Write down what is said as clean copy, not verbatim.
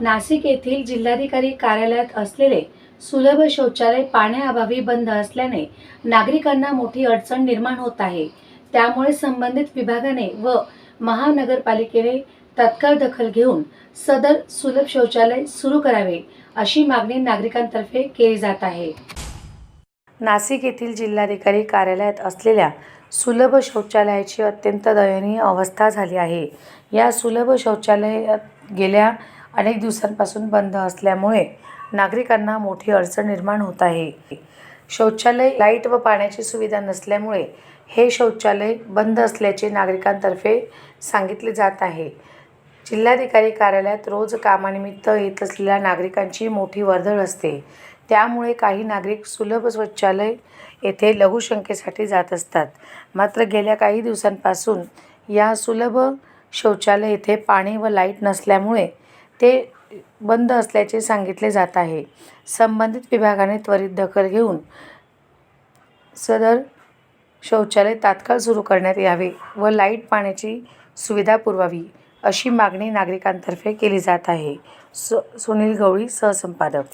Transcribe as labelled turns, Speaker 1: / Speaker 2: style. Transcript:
Speaker 1: नाशिक येथील जिल्हाधिकारी कार्यालयात असलेले सुलभ शौचालय पाण्याअभावी बंद असल्याने नागरिकांना मोठी अडचण निर्माण होत आहे। त्यामुळे संबंधित विभागाने व महानगरपालिकेने तत्काळ दखल घेऊन सदर सुलभ शौचालय सुरू करावे अशी मागणी नागरिकांतर्फे केली जात आहे। नाशिक येथील जिल्हाधिकारी कार्यालयात असलेल्या सुलभ शौचालयाची अत्यंत दयनीय अवस्था झाली आहे। या सुलभ शौचालयात गेल्या अनेक दिवसांपासून बंद असल्यामुळे नागरिकांना मोठी अडचण निर्माण होत आहे। शौचालय लाईट व पाण्याची सुविधा नसल्यामुळे हे शौचालय बंद असल्याचे नागरिकांतर्फे सांगितले जात आहे। जिल्हाधिकारी कार्यालयात रोज कामानिमित्त येत असलेल्या नागरिकांची मोठी वर्दळ असते। त्यामुळे काही नागरिक सुलभ शौचालय येथे लघुशंकेसाठी जात असतात। मात्र गेल्या काही दिवसांपासून या सुलभ शौचालय येथे पाणी व लाईट नसल्यामुळे ते बंद असल्याचे सांगितले जात आहे। संबंधित विभागाने त्वरित दखल घेऊन सदर शौचालय तात्काळ सुरू करण्यात यावे व लाईट पाण्याची सुविधा पुरवावी अशी मागणी नागरिकांतर्फे केली जात आहे। सुनील गवळी, सहसंपादक।